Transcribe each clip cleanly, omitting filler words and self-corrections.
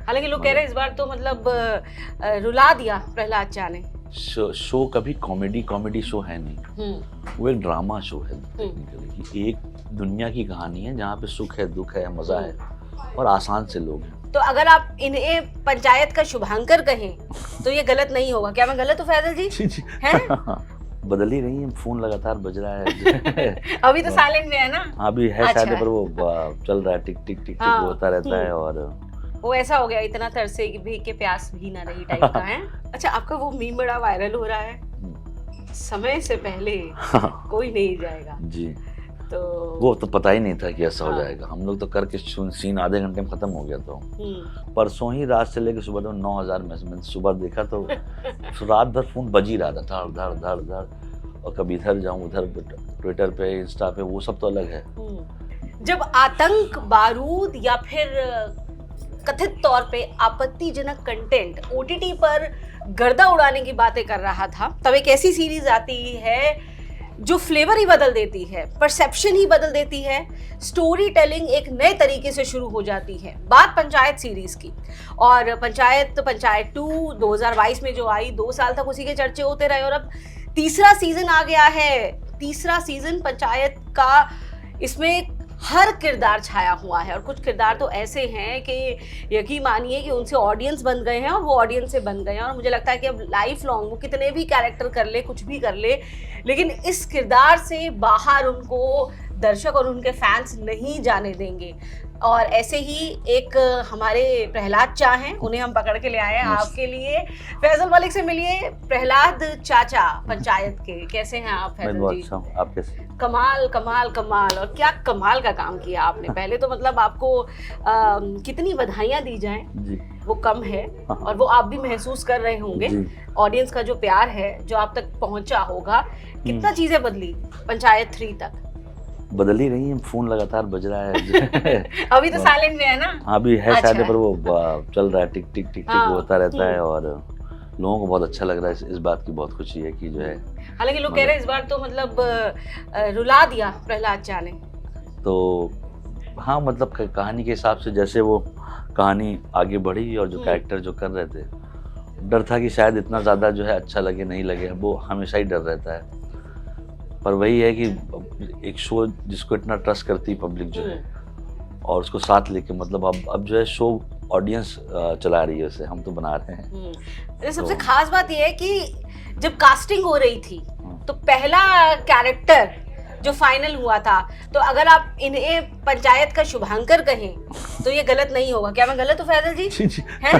हालांकि लोग कह रहे हैं इस बार तो मतलब रुला दिया प्रहलाद चा ने। शो कभी कॉमेडी शो है नहीं, वो एक ड्रामा शो है टेक्निकली, कि एक दुनिया की कहानी है जहाँ पे सुख है, दुख है, मजा है और आसान से लोग हैं। तो अगर आप इन्हें पंचायत का शुभांकर कहें तो ये गलत नहीं होगा, क्या मैं गलत हूँ फैजल जी? हैं? बदल ही रही है, फोन लगातार बज रहा है। अभी तो साइलेंट में है ना? अभी है अच्छा। शायद, पर वो चल रहा है, टिक टिक टिक टिक हाँ। होता रहता है। और वो ऐसा हो गया, इतना तरसे कि भीख के प्यास भी ना रही टाइप का है। अच्छा, आपका वो मीम बड़ा वायरल हो रहा है, समय से पहले कोई नहीं जाएगा जी, तो वो तो पता ही नहीं था कि ऐसा हो हाँ। जाएगा। हम लोग तो करके सीन आधे घंटे में खत्म हो गया। तो परसों ही रात से लेकर सुबह तक 9000 मैसेज सुबह देखा, तो रात भर फोन बज ही रहा था, धड़ धड़ धड़ धड़। और कभी इधर जाऊं, उधर ट्विटर पे, इंस्टा पे, वो सब तो अलग है। जब आतंक, बारूद या फिर कथित तौर पे आपत्तिजनक कंटेंट ओटीटी पर गर्दा उड़ाने की बातें कर रहा था, तब एक ऐसी सीरीज आती है जो फ्लेवर ही बदल देती है, परसेप्शन ही बदल देती है, स्टोरी टेलिंग एक नए तरीके से शुरू हो जाती है। बात पंचायत सीरीज की, और पंचायत 2 2022 में जो आई, 2 साल तक उसी के चर्चे होते रहे, और अब तीसरा सीजन आ गया है। तीसरा सीजन पंचायत का, इसमें हर किरदार छाया हुआ है, और कुछ किरदार तो ऐसे हैं कि यकीन मानिए कि उनसे ऑडियंस बन गए हैं और वो ऑडियंस से बन गए हैं। और मुझे लगता है कि अब लाइफ लॉन्ग वो कितने भी कैरेक्टर कर ले, कुछ भी कर ले, लेकिन इस किरदार से बाहर उनको दर्शक और उनके फैंस नहीं जाने देंगे। और ऐसे ही एक हमारे प्रहलाद चा हैं, उन्हें हम पकड़ के ले आए हैं आपके लिए। फैजल मलिक से मिलिए। प्रहलाद चाचा पंचायत के, कैसे हैं आप फैजल जी? अच्छा, आप कैसे? कमाल कमाल कमाल, और क्या कमाल का काम किया आपने। पहले तो मतलब आपको कितनी बधाइयां दी जाएं जी, वो कम है, और वो आप भी महसूस कर रहे होंगे। ऑडियंस का जो प्यार है, जो आप तक पहुंचा होगा, कितना चीजें बदली पंचायत 3 तक? बदल ही रही है, फोन लगातार बज रहा है। अभी तो साइलेंट में है ना? अभी है अच्छा। शायद, पर वो चल रहा है, टिक टिक टिक टिक होता रहता है। और लोगों को बहुत अच्छा लग रहा है, इस बात की बहुत खुशी है कि जो है। हालांकि लोग कह रहे हैं इस बार तो मतलब रुला दिया प्रहलाद चा ने। तो हाँ, मतलब कहानी के हिसाब से जैसे वो कहानी आगे बढ़ी, और जो कैरेक्टर जो कर रहे थे, डर था कि शायद इतना ज़्यादा जो है अच्छा लगे नहीं लगे, वो हमेशा ही डर रहता है। पर वही है कि एक शो जिसको इतना ट्रस्ट करती पब्लिक जो है, और उसको साथ लेके, मतलब अब जो है शो ऑडियंस चला रही है उसे, हम तो बना रहे हैं। सबसे खास बात यह है कि जब कास्टिंग हो रही थी तो पहला कैरेक्टर जो फाइनल हुआ था, तो अगर आप इन्हें पंचायत का शुभांकर कहें तो ये गलत नहीं होगा, क्या मैं गलत हूँ फैजल जी? हैं?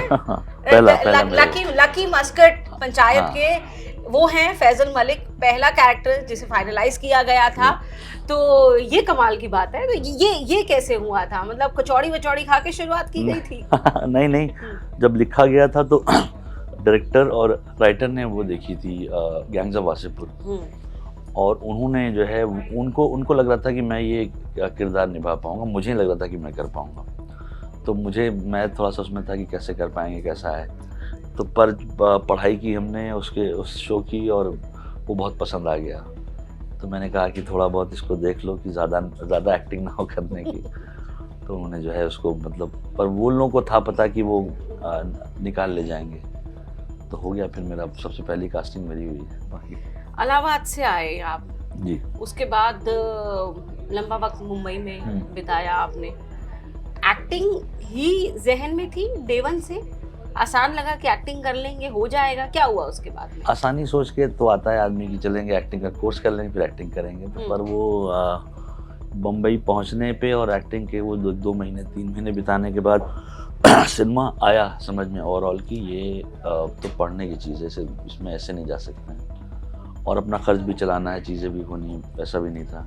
लकी मस्कट पंचायत के वो हैं फैजल मलिक, पहला कैरेक्टर जिसे फाइनलाइज किया गया था। तो ये कमाल की बात है। तो ये कैसे हुआ था? मतलब कचौड़ी वचौड़ी खा के शुरुआत की गई थी? नहीं, जब लिखा गया था तो डायरेक्टर और राइटर ने वो देखी थी गैंग्स ऑफ वासेपुर, और उन्होंने जो है उनको लग रहा था कि मैं ये किरदार निभा पाऊंगा, मुझे लग रहा था कि मैं कर पाऊंगा। तो मैं थोड़ा सा उसमें था कि कैसे कर पाएंगे, कैसा है। तो पर पढ़ाई की हमने उस शो की, और वो बहुत पसंद आ गया। तो मैंने कहा कि थोड़ा बहुत इसको देख लो, कि ज़्यादा एक्टिंग ना हो करने की। तो उन्होंने जो है उसको, मतलब, पर वो लोगों को था पता कि वो निकाल ले जाएंगे। तो हो गया, फिर मेरा सबसे पहली कास्टिंग मेरी हुई है। बाकी इलाहाबाद से आए आप जी, उसके बाद लंबा वक्त मुंबई में बिताया आपने। एक्टिंग ही जहन में थी डे वन से? आसान लगा कि एक्टिंग कर लेंगे, हो जाएगा? क्या हुआ उसके बाद में? आसानी सोच के तो आता है आदमी की, चलेंगे एक्टिंग का कोर्स कर लेंगे, फिर एक्टिंग करेंगे। तो पर वो बम्बई पहुंचने पे और एक्टिंग के वो 2 महीने 3 महीने बिताने के बाद सिनेमा आया समझ में ओवरऑल कि ये तो पढ़ने की चीज़ है, इसमें ऐसे नहीं जा सकते हैं, और अपना खर्च भी चलाना है, चीज़ें भी होनी है, पैसा भी नहीं था।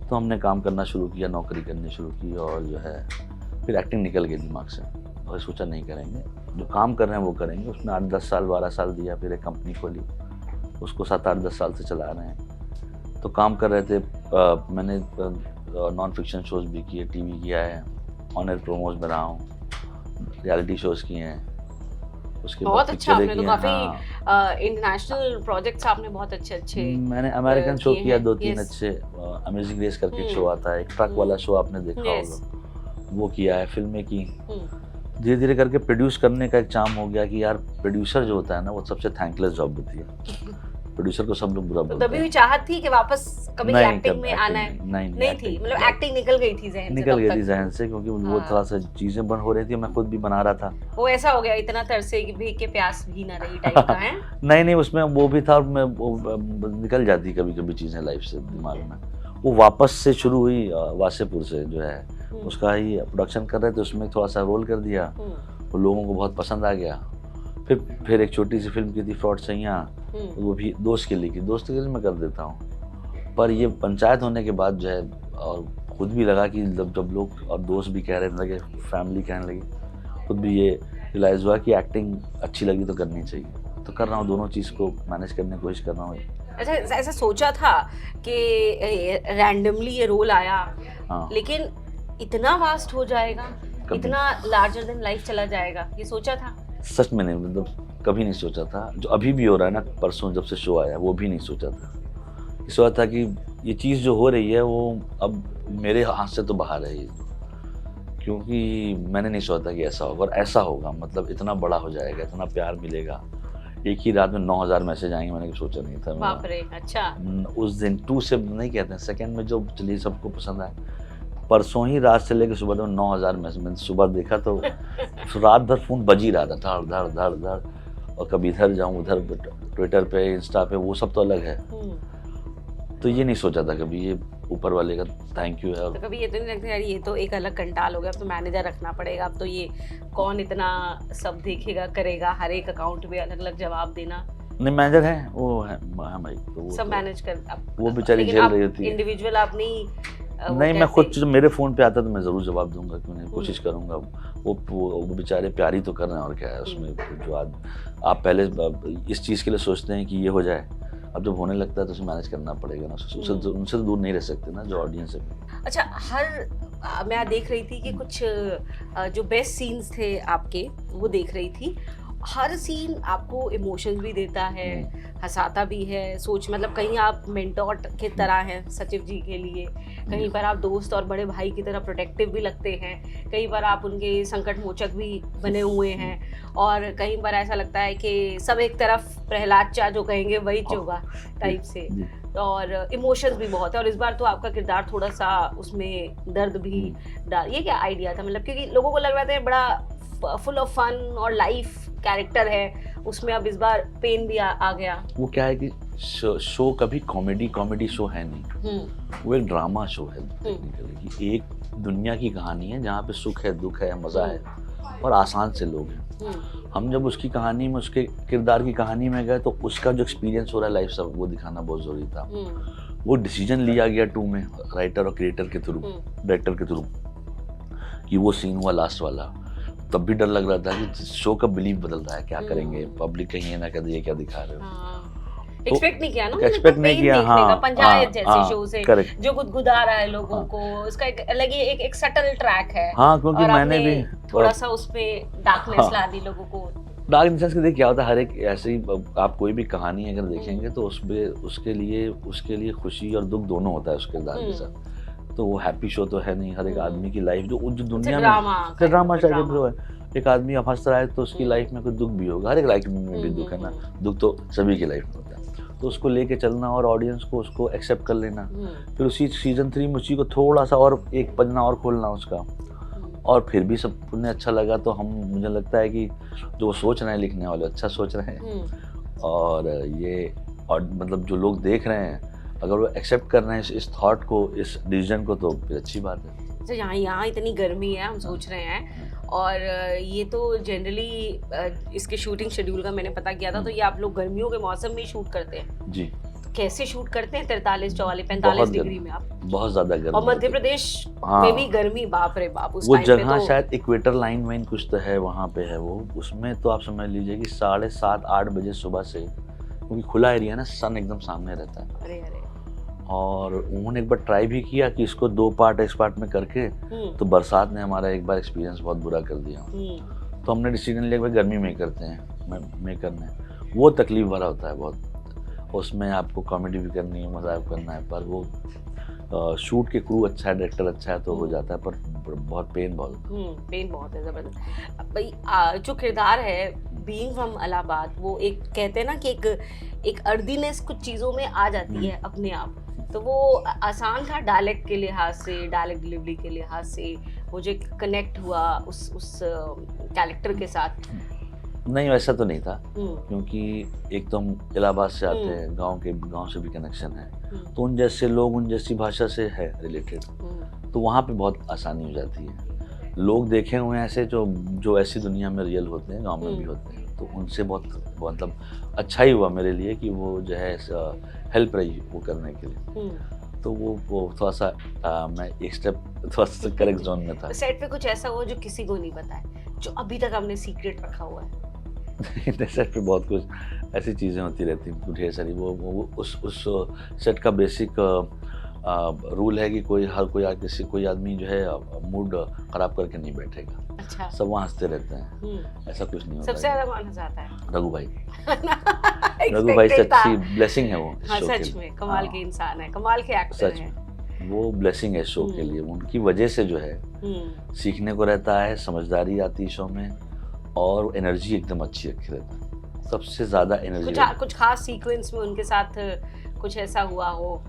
तो हमने काम करना शुरू किया, नौकरी करनी शुरू की, और जो है फिर एक्टिंग निकल गई दिमाग से, और सोचा नहीं करेंगे, जो काम कर रहे हैं वो करेंगे। उसमें 8-10 साल 12 साल दिया, फिर एक कंपनी खोली, उसको 7-8-10 साल से चला रहे हैं। तो काम कर रहे थे। मैंने नॉन फिक्शन शोज़ भी किए, टीवी किया है, ऑन एयर प्रोमोज में रहा हूँ, रियलिटी शोज़ किए हैं। उसके बहुत बाद अच्छा, आपने तो किए, काफी इंटरनेशनल प्रोजेक्ट्स आपने बहुत अच्छे मैंने अमेरिकन शो किया 2-3 अच्छे। अमेजिंग रेस करके एक शो आता है, एक ट्रक वाला शो आपने देखा होगा, वो किया है। फिल्में की, धीरे धीरे करके प्रोड्यूस करने का एक चाम हो गया कि यार प्रोड्यूसर जो होता है ना वो सबसे थैंकलेस जॉब होती है। प्रोड्यूसर को सब लोग बुरा तो बोलते तभी हैं। भी चाहत थी कि वापस कभी नहीं, एक्टिंग में आना है? नहीं नहीं थी, मतलब एक्टिंग निकल गई थी जहन से निकल तब गई तक? थी जहन से, क्योंकि वो हाँ। थोड़ा सा चीजें बन हो रही थी, मैं खुद भी बना रहा था। वो ऐसा हो गया इतना तरसे कि भीख के प्यास भी ना रही टाइप का है? नहीं नहीं, उसमें वो भी था, मैं निकल जाती कभी कभी चीजें लाइफ से दिमाग में। वो वापस से शुरू हुई वासेपुर से जो है, उसका ही प्रोडक्शन कर रहे थे, उसमें थोड़ा सा रोल कर दिया, वो लोगों को बहुत पसंद आ गया। फिर एक छोटी सी फिल्म की थी फ्रॉड सैया, वो भी दोस्त के लिए की, दोस्त के लिए मैं कर देता हूँ। पर ये पंचायत होने के बाद जो है, और खुद भी लगा कि जब लोग और दोस्त भी कह रहे लगे, फैमिली कहने लगी, खुद भी ये रियलाइज़ हुआ कि एक्टिंग अच्छी लगी तो करनी चाहिए, तो कर रहा हूँ, दोनों चीज़ को मैनेज करने की कोशिश कर रहा हूँ। अच्छा, ऐसा सोचा था कि रैंडमली ये रोल आया, हाँ, लेकिन इतना वास्ट हो जाएगा, कभी। इतना लार्जर देन लाइफ चला जाएगा, ये सोचा था? सच में नहीं, मतलब कभी नहीं सोचा था। जो अभी भी हो रहा है ना, परसों जब से शो आया, वो भी नहीं सोचा था। ये सोचा था कि ये चीज़ जो हो रही है वो अब मेरे हाथ से तो बाहर है ये, क्योंकि मैंने नहीं सोचा था कि ऐसा होगा, और ऐसा होगा, मतलब इतना बड़ा हो जाएगा, इतना प्यार मिलेगा, एक ही रात में 9000 मैसेज आएंगे, मैंने सोचा नहीं था। बाप रे, अच्छा। उस दिन 2 से नहीं कहते हैं, सेकंड में जो चलिए सबको पसंद आए, परसों ही रात से लेकर सुबह तक 9000 मैसेज। मैंने सुबह देखा तो रात भर फ़ोन बज ही रहा था, धड़ धड़ धड़ धड़, और कभी इधर जाऊँ उधर, ट्विटर पे, इंस्टा पे, वो सब तो अलग है। तो ये नहीं सोचा था कभी, ये ऊपर वाले का थैंक यू है। और तो कभी ये तो नहीं लगता यार ये तो एक अलग कंटाल हो गया, अब तो मैनेजर रखना पड़ेगा, अब तो ये कौन इतना सब देखेगा करेगा, हर एक अकाउंट पे अलग अलग जवाब देना? नहीं, मैनेजर है, वो है भाई, तो वो सब तो, मैनेज कर वो बेचारी झेल रही होती है। इंडिविजुअल आप नहीं नहीं, मैं खुद जो मेरे फ़ोन पे आता तो मैं ज़रूर जवाब दूंगा, क्यों नहीं, कोशिश करूंगा। वो बेचारे प्यारी तो कर रहे हैं, और क्या है उसमें। जो आप पहले इस चीज़ के लिए सोचते हैं कि ये हो जाए, अब जब होने लगता है तो उसे मैनेज करना पड़ेगा ना, उनसे तो दूर नहीं रह सकते ना जो ऑडियंस है। अच्छा, मैं देख रही थी कि कुछ जो बेस्ट सीन्स थे आपके, वो देख रही थी, हर सीन आपको इमोशंस भी देता है, हंसाता भी है, सोच, मतलब कहीं आप मेंटोर की तरह हैं सचिव जी के लिए, कहीं पर आप दोस्त और बड़े भाई की तरह प्रोटेक्टिव भी लगते हैं, कहीं पर आप उनके संकट मोचक भी बने हुए हैं, और कहीं पर ऐसा लगता है कि सब एक तरफ प्रहलाद चा जो कहेंगे वही चोगा टाइप से, और इमोशंस भी बहुत है। और इस बार तो आपका किरदार थोड़ा सा उसमें दर्द भी डाल, ये क्या आइडिया था, मतलब क्योंकि लोगों को लग रहा था बड़ा फुल ऑफ फन और लाइफ कैरेक्टर है उसमें, अब इस बार पेन भी आ गया। वो क्या है कि शो कभी कॉमेडी शो है नहीं, वो एक ड्रामा शो है टेक्निकली, कि एक दुनिया की कहानी है जहाँ पे सुख है, दुख है, मज़ा है, और आसान से लोग हैं। हम जब उसकी कहानी में, उसके किरदार की कहानी में गए, तो उसका जो एक्सपीरियंस हो रहा है लाइफ सब, वो दिखाना बहुत ज़रूरी था। वो डिसीजन लिया गया 2 में, राइटर और क्रिएटर के थ्रू, डायरेक्टर के थ्रू, कि वो सीन हुआ लास्ट वाला। तब भी डर लग रहा था कि शो का बिलीव बदल रहा है, क्या करेंगे, पब्लिक कहीं ये ना कर दिए क्या दिखा रहे हो। एक्सपेक्ट नहीं किया ना, एक्सपेक्ट नहीं किया, हाँ, पंचायत जैसे शो से करेक्ट, जो गुदगुदा रहा है लोगों को, उसका एक अलग ही एक सटल ट्रैक है। हाँ, क्योंकि मैंने भी थोड़ा सा उसमें डार्कनेस ला दी लोगों को। डार्क इंसेंस के देखिए क्या होता है, हर एक ऐसे ही आप कोई भी कहानी अगर देखेंगे तो उसमें उसके लिए खुशी और दुख दोनों होता है उसके किरदार के साथ। तो वो हैप्पी शो तो है नहीं, हर एक आदमी की लाइफ जो दुनिया में ड्रामा चाहिए, एक आदमी अब हंस रहा है तो उसकी लाइफ में कोई दुख भी होगा, हर एक लाइफ में भी दुख है ना, दुख तो सभी की लाइफ में होता है, तो उसको लेके चलना और ऑडियंस को उसको एक्सेप्ट कर लेना। फिर उसी सीजन 3 में उसी को थोड़ा सा और एक पन्ना और खोलना उसका, और फिर भी सबको ने अच्छा लगा, तो हम, मुझे लगता है कि जो सोच रहे हैं लिखने वाले अच्छा सोच रहे हैं, और ये, और मतलब जो लोग देख रहे हैं अगर वो एक्सेप्ट कर रहे हैं इस थॉट को, इस डिसीजन को, तो फिर अच्छी बात है। अच्छा, यहाँ इतनी गर्मी है, हम सोच रहे हैं, और ये तो जनरली इसके शूटिंग शेड्यूल का मैंने पता किया था, तो ये आप लोग गर्मियों के मौसम में शूट करते हैं जी। तो कैसे शूट करते हैं 43, 44, 45 डिग्री में आप? बहुत ज्यादा गर्मी, और मध्य प्रदेश में भी गर्मी, बाप रे बाप, उस वो टाइम जगह पे तो शायद इक्वेटर लाइन में कुछ तो है, वहाँ पे है वो, उसमें तो आप समझ लीजिए कि 7:30-8 बजे सुबह से, क्योंकि खुला एरिया ना, सन एकदम सामने रहता है। अरे और उन्होंने एक बार ट्राई भी किया कि इसको 2 पार्ट एक पार्ट में करके, तो बरसात ने हमारा एक बार एक्सपीरियंस बहुत बुरा कर दिया। तो हमने डिसीजन लिया कि गर्मी में करते हैं, में करना है। वो तकलीफ भरा होता है बहुत, उसमें आपको कॉमेडी भी करनी है, मजाक करना है, पर वो शूट के क्रू अच्छा है, डायरेक्टर अच्छा है तो हो जाता है, पर बहुत पेन बहुत। पेन बहुत है जबरदस्त। भाई जो किरदार है बीइंग फ्रॉम इलाहाबाद, वो एक कहते हैं ना कि एक अर्दीनेस कुछ चीज़ों में आ जाती है अपने आप, तो वो आसान था डायलेक्ट के लिहाज से, डायलेक्ट डिलीवरी के लिहाज से, मुझे कनेक्ट हुआ उस कैरेक्टर के साथ। नहीं वैसा तो नहीं था, क्योंकि एक तो हम इलाहाबाद से आते हैं, गांव से भी कनेक्शन है, तो उन जैसे लोग उन जैसी भाषा से है रिलेटेड, तो वहाँ पे बहुत आसानी हो जाती है। लोग देखे हुए हैं ऐसे जो ऐसी दुनिया में रियल होते हैं, गांव में भी होते हैं, तो उनसे बहुत मतलब अच्छा ही हुआ मेरे लिए कि वो जो है हेल्प रही वो करने के लिए। तो वो थोड़ा सा मैं एक स्टेप थोड़ा सा करेक्ट जोन में था। सेट पे कुछ ऐसा हुआ जो किसी को नहीं पता है, जो अभी तक हमने सीक्रेट रखा हुआ है? सेट पे बहुत कुछ ऐसी चीज़ें होती रहती हैं ढेर सारी। वो उस सेट का बेसिक रूल है कि कोई आदमी जो है मूड खराब करके नहीं बैठेगा। अच्छा। सब वहाँ हंसते रहते हैं, ऐसा कुछ नहीं होता। सबसे ज्यादा कौन हंसाता है? रघु भाई। रघु भाई से अच्छी ब्लेसिंग है वो। हाँ, सच में कमाल के इंसान है, कमाल के एक्टर हैं। वो ब्लेसिंग है शो के लिए, उनकी वजह से जो है सीखने को रहता है, समझदारी आती है शो में, और एनर्जी एकदम अच्छी रखी रहती है, सबसे ज्यादा एनर्जी। कुछ खास सीक्वेंस में उनके साथ कुछ ऐसा हुआ हो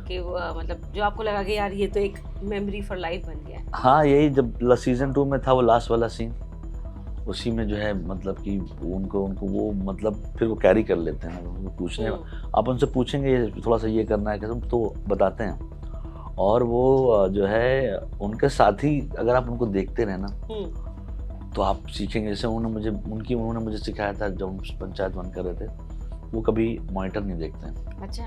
कि मतलब जो आपको लगा कि यार ये तो एक मेमोरी फॉर लाइफ बन गया है? हाँ, यही जब सीजन 2 में था वो लास्ट वाला सीन, उसी में जो है मतलब कि उनको वो मतलब फिर वो कैरी कर लेते हैं। वो पूछने आप उनसे पूछेंगे थोड़ा सा ये करना है क्या, तो बताते हैं। और वो जो है उनके साथ ही अगर आप उनको देखते रहे ना तो आप सीखेंगे। जैसे उन्होंने मुझे सिखाया था जब हम पंचायत वन कर रहे थे, वो कभी मॉनिटर नहीं देखते हैं। अच्छा।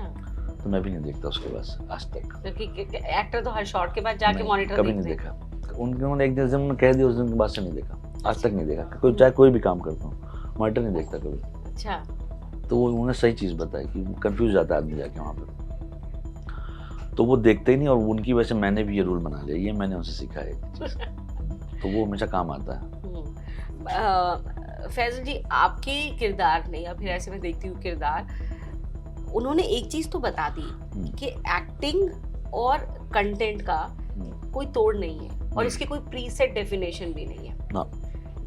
तो मैं भी नहीं देखता उसके पास आज तक, क्योंकि एक्टर तो हर शॉट के बाद जाके मॉनिटर कभी नहीं देखा। उन्होंने एक दिन कह दिया, उस दिन के बाद से नहीं देखा, आज तक नहीं देखा। चाहे कोई भी काम करता हूँ मॉनिटर नहीं देखता कभी। अच्छा। तो वो उन्होंने सही चीज़ बताई कि कंफ्यूज जाता है आदमी जाके वहाँ पे, तो वो देखते ही नहीं। और उनकी वजह से मैंने भी ये रूल बना लिया, ये मैंने उनसे सीखा है तो वो हमेशा काम आता है। फैजल जी, आपके किरदार ने, या फिर ऐसे मैं देखती हूँ किरदार, उन्होंने एक चीज तो बता दी कि एक्टिंग और कंटेंट का कोई तोड़ नहीं है, और इसकी कोई प्रीसेट डेफिनेशन भी नहीं है ना।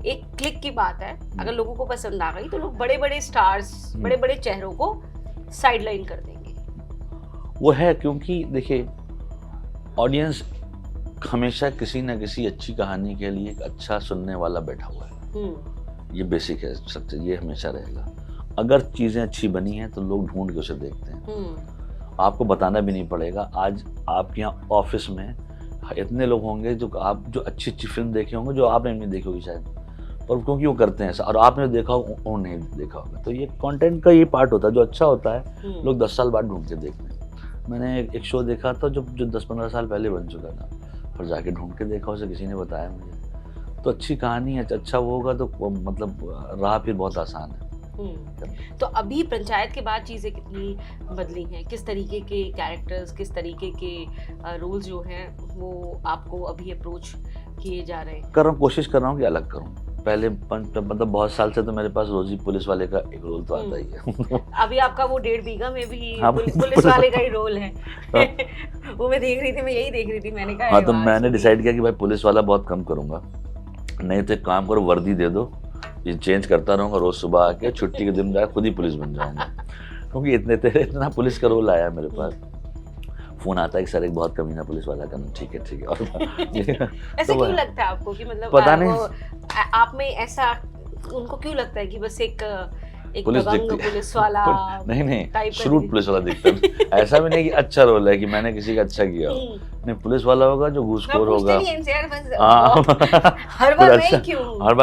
एक क्लिक की बात है, अगर लोगों को पसंद आ गई तो लोग बड़े बड़े स्टार्स, बड़े बड़े चेहरों को साइडलाइन कर देंगे। वो है क्योंकि देखिए ऑडियंस हमेशा किसी न किसी अच्छी कहानी के लिए एक अच्छा सुनने वाला बैठा हुआ है, ये बेसिक है, सच ये हमेशा रहेगा। अगर चीज़ें अच्छी बनी हैं तो लोग ढूंढ के उसे देखते हैं, आपको बताना भी नहीं पड़ेगा। आज आपके यहाँ ऑफिस में इतने लोग होंगे जो अच्छी फिल्म देखे होंगे जो आपने नहीं देखी होगी शायद, और क्योंकि वो करते हैं ऐसा, और आपने देखा हो उन्होंने नहीं देखा होगा। तो ये कंटेंट का ये पार्ट होता है, जो अच्छा होता है लोग 10 साल बाद ढूंढ के देखते हैं। मैंने एक शो देखा था जो 10-15 साल पहले बन चुका था, पर जाके ढूंढ के देखा, उसे किसी ने बताया मुझे। तो अच्छी कहानी है, अच्छा वो होगा तो मतलब राह फिर बहुत आसान है। तो अभी पंचायत के बाद चीज़ें कितनी बदली हैं? किस तरीके के कैरेक्टर्स, किस तरीके के रोल्स जो हैं वो आपको अभी अप्रोच किए जा रहे हैं? कोशिश कर रहा हूँ कि अलग करूँ। पहले मतलब बहुत साल से तो मेरे पास रोज ही पुलिस वाले का एक रोल तो आता ही है। अभी आपका वो 1.5 बीघा में भी पुलिस वाले का ही रोल है। वो मैं देख रही थी, मैं यही देख रही थी, मैंने कहा हाँ, तो मैंने डिसाइड किया कि भाई पुलिस वाला बहुत कम करूँगा, नहीं तो एक काम करो वर्दी दे दो, ये चेंज करता रहूँगा, रोज सुबह आके छुट्टी के दिन जाकर खुद ही पुलिस बन जाऊँगा। क्योंकि इतना पुलिस का रोल आया मेरे पास, फोन आता है कि सर एक बहुत कमीना पुलिस वाला करना। ठीक है और ऐसा क्यों लगता है आपको कि मतलब पता नहीं आप में ऐसा उनको क्यों लगता है कि बस एक पुलिस वाला नहीं श्रूड पुलिस वाला दिखता है। ऐसा भी नहीं कि अच्छा रोल है कि मैंने किसी का अच्छा किया हो, नहीं पुलिस वाला होगा जो घूसखोर होगा। हर बार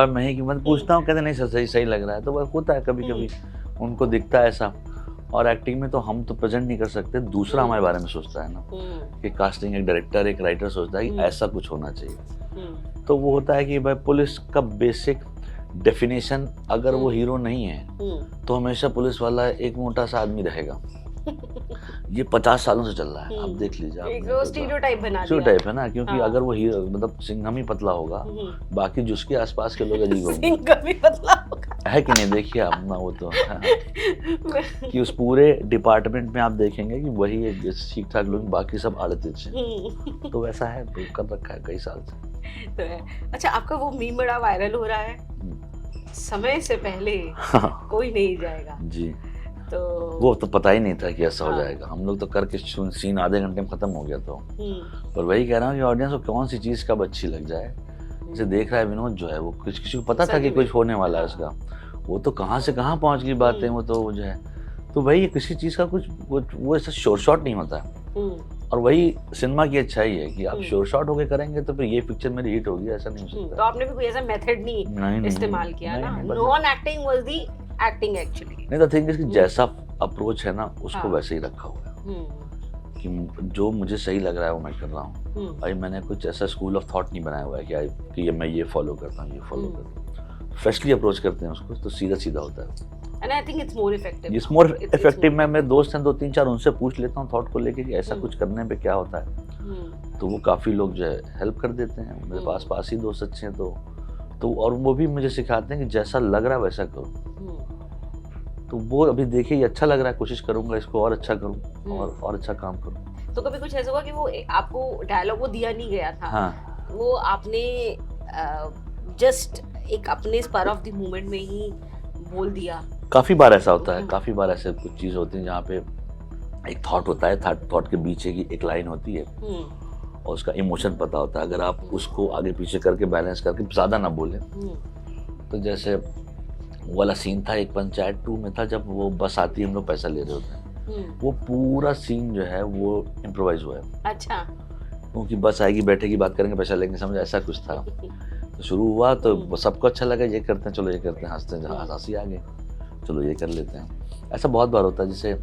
मैं ही क्यों मैं पूछता हूँ, कहते नहीं सर सही लग रहा है। तो वो होता है कभी कभी उनको दिखता है ऐसा। और एक्टिंग में तो हम तो प्रेजेंट नहीं कर सकते, दूसरा हमारे बारे में सोचता है ना, कि कास्टिंग एक डायरेक्टर एक राइटर सोचता है कि ऐसा कुछ होना चाहिए। तो वो होता है कि भाई पुलिस का बेसिक डेफिनेशन, अगर वो हीरो नहीं है तो हमेशा पुलिस वाला एक मोटा सा आदमी रहेगा। ये 50 सालों से चल रहा है, आप देख लीजिए, स्टीरियोटाइप है ना। क्योंकि अगर वो हीरो मतलब सिंघम ही पतला होगा, बाकी जिसके आसपास के लोग अजीब होंगे। सिंघम ही पतला होगा है कि नहीं, देखिए आप ना, वो तो कि उस पूरे डिपार्टमेंट में आप देखेंगे कि वही एक ठीक ठाक लोग, बाकी सब आड़े हैं। तो वैसा है, तो कर रखा है कई साल से। तो है। अच्छा, आपका वो मीम बड़ा वायरल हो रहा है, समय से पहले कोई नहीं जाएगा। जी, तो वो तो पता ही नहीं था कि ऐसा हो हाँ। जाएगा। हम लोग तो करके सीन आधे घंटे में खत्म हो गया तो। पर वही कह रहा हूँ कि ऑडियंस को कौन सी चीज कब अच्छी लग जाए। जैसे देख रहा है विनोद जो है, वो किसी को पता था कि कुछ होने वाला है उसका, वो तो कहाँ से कहाँ पहुंच गई बातें, वो तो जो है। तो वही किसी चीज का कुछ वो ऐसा शोर शॉट नहीं होता। और वही सिनेमा की अच्छाई है कि आप शोर शॉट होके करेंगे तो फिर ये पिक्चर मेरी हिट होगी, ऐसा नहीं हो सकता। तो आपने भी कोई ऐसा मेथड नहीं इस्तेमाल किया ना? Non acting was the acting actually. नहीं, द थिंग इज कि जैसा अप्रोच है ना उसको वैसे ही रखा हुआ है कि जो मुझे सही लग रहा है वो मैं कर रहा हूँ। भाई मैंने कुछ ऐसा स्कूल ऑफ थॉट नहीं बनाया हुआ है कि ये मैं ये फॉलो करता हूँ, ये फॉलो करता हूँ। फ्रेशली अप्रोच करते हैं उसको, तो सीधा सीधा होता है। And I think it's more effective. It's more effective. मैं मेरे दोस्त हैं 2-3-4, उनसे पूछ लेता हूँ थॉट को लेके कि ऐसा कुछ करने पे क्या होता है। तो वो काफ़ी लोग जो है हेल्प कर देते हैं। मेरे पास ही दोस्त अच्छे हैं तो और वो भी मुझे सिखाते हैं कि जैसा लग रहा है वैसा करो। तो वो अभी देखिए ये अच्छा लग रहा है, कोशिश करूंगा इसको और अच्छा करूं और अच्छा काम करूं। तो कभी कुछ ऐसा हुआ कि वो आपको डायलॉग वो दिया नहीं गया था, हाँ, वो आपने जस्ट एक अपने स्पर ऑफ द मोमेंट में ही बोल दिया? काफी बार ऐसा होता है, काफी बार ऐसे कुछ चीज होती है जहाँ पे एक थॉट होता है, थॉट के पीछे की एक लाइन होती है और उसका इमोशन पता होता है। अगर आप उसको आगे पीछे करके बैलेंस करके ज्यादा ना बोले, तो जैसे वो वाला सीन था एक पंचायत 2 में था, जब वो बस आती है, हम लोग पैसा ले रहे होते हैं, वो पूरा सीन जो है वो इम्प्रोवाइज हुआ है। अच्छा। क्योंकि बस आएगी, बैठेगी, बात करेंगे, पैसा लेंगे, समझ ऐसा कुछ था। तो शुरू हुआ तो सबको अच्छा लगा, ये करते हैं, चलो ये करते हैं, हंसते हैं, हंसी आ गई, चलो ये कर लेते हैं। ऐसा बहुत बार होता है। जैसे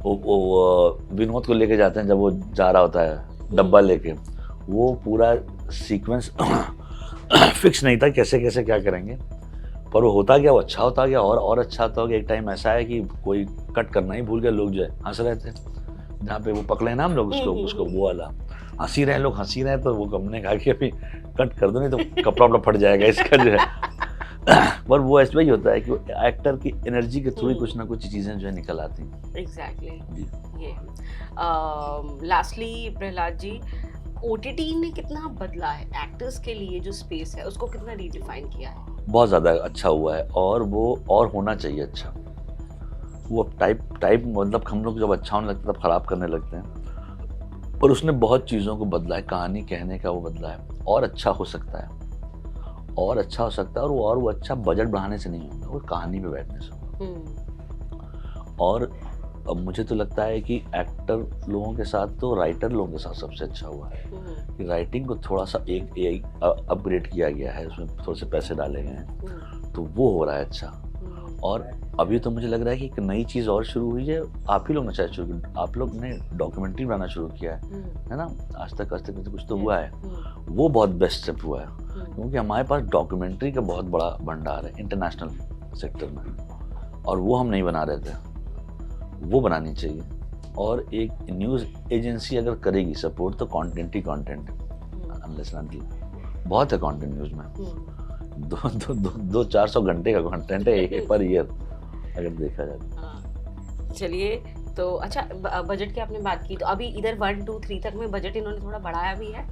वो विनोद को लेके जाते हैं, जब वो जा रहा होता है डब्बा लेके, वो पूरा सीक्वेंस फिक्स नहीं था कैसे कैसे क्या करेंगे, पर वो होता गया, वो अच्छा होता गया और अच्छा होता गया। एक टाइम ऐसा है कि कोई कट करना ही भूल गया, लोग जो है हंस रहे थे, जहाँ पे वो पकड़े ना हम लोग उसको वो वाला हंसी रहे, लोग हंसी रहे, तो वो हमने कहा कि अभी कट कर दो, नहीं तो कपड़ा वपड़ा फट जाएगा इसका जो है। पर वो ऐसा ही होता है कि एक्टर की एनर्जी के थ्रू ही कुछ ना कुछ चीजें जो है निकल आती हैं। एग्जैक्टली। ये लास्टली प्रहलाद जी, ओटीटी ने कितना बदला है एक्टर्स के लिए, जो स्पेस है उसको कितना रीडिफाइन किया है? बहुत ज़्यादा अच्छा हुआ है, और वो और होना चाहिए अच्छा। वो टाइप मतलब हम लोग जब अच्छा होने लगता है तब खराब करने लगते हैं, पर उसने बहुत चीज़ों को बदला है, कहानी कहने का वो बदला है, और अच्छा हो सकता है, और अच्छा हो सकता है। और वो अच्छा बजट बढ़ाने से नहीं होगा, वो कहानी पे बैठने से होगा। और अब मुझे तो लगता है कि एक्टर लोगों के साथ तो राइटर लोगों के साथ सबसे अच्छा हुआ है कि राइटिंग को थोड़ा सा एक अपग्रेड किया गया है, उसमें थोड़े से पैसे डाले गए हैं, तो वो हो रहा है अच्छा। और अभी तो मुझे लग रहा है कि एक नई चीज़ और शुरू हुई है, आप ही लोग ने शायद शुरू की, आप लोग ने डॉक्यूमेंट्री बनाना शुरू किया है ना, आज तक कुछ तो हुआ है, वो बहुत बेस्ट स्टेप हुआ है। क्योंकि हमारे पास डॉक्यूमेंट्री का बहुत बड़ा भंडार है इंटरनेशनल सेक्टर में, और वो हम नहीं बना रहे थे, वो बनानी चाहिए। और एक न्यूज़ एजेंसी अगर करेगी सपोर्ट, तो कंटेंट ही कंटेंट, अनलेस अनटिल बहुत है कंटेंट न्यूज़ में, 200-400 घंटे का कंटेंट है पर ईयर अगर देखा जाए। चलिए, तो अच्छा बजट की आपने बात की, तो अभी इधर 1, 2, 3 तक में बजट इन्होंने थोड़ा बढ़ाया भी है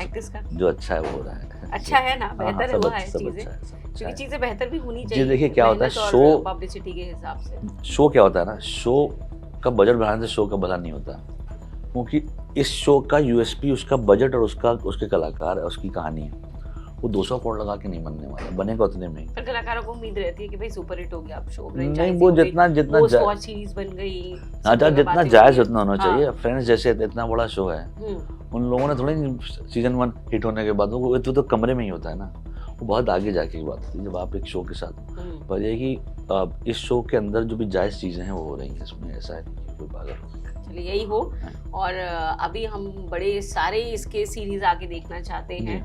एक्ट्रेस का? जो अच्छा है वो हो रहा है, अच्छा है ना, बेहतर हुआ है चीजें, क्योंकि चीजें बेहतर भी होनी चाहिए। देखिए क्या होता है, शो पब्लिसिटी के हिसाब से शो क्या होता है ना, शो का बजट बढ़ाने से शो का भला नहीं होता, क्योंकि इस शो का यूएसपी उसका बजट और उसके कलाकार है, उसकी कहानी है। वो 200 करोड़ लगा के नहीं बनने वाला, बनेगा उतने में। पर कलाकारों को उम्मीद रहती है कि भाई सुपर हिट हो गया, अब शो नहीं, वो जितना सीरीज बन गई, जितना जायज उतना होना चाहिए। फ्रेंड्स जैसे इतना बड़ा शो है, उन लोगों ने थोड़ी सीजन 1 हिट होने के बाद वो तो कमरे में ही होता है ना, वो बहुत आगे जाके की बात होती है जब आप एक शो के साथ। पर ये कि इस शो के अंदर जो भी जायज चीजें हैं वो हो रही हैं, इसमें ऐसा है कोई पागल। चलिए यही हो। और अभी हम बड़े सारे इसके सीरीज आगे देखना चाहते हैं,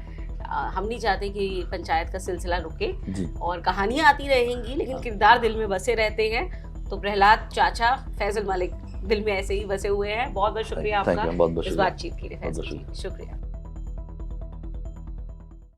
हम नहीं चाहते कि पंचायत का सिलसिला रुके, और कहानियां आती रहेंगी लेकिन किरदार दिल में बसे रहते हैं। तो प्रहलाद चाचा फैजल मलिक दिल में ऐसे ही बसे हुए हैं। बहुत बहुत शुक्रिया आपका इस बातचीत के लिए, शुक्रिया।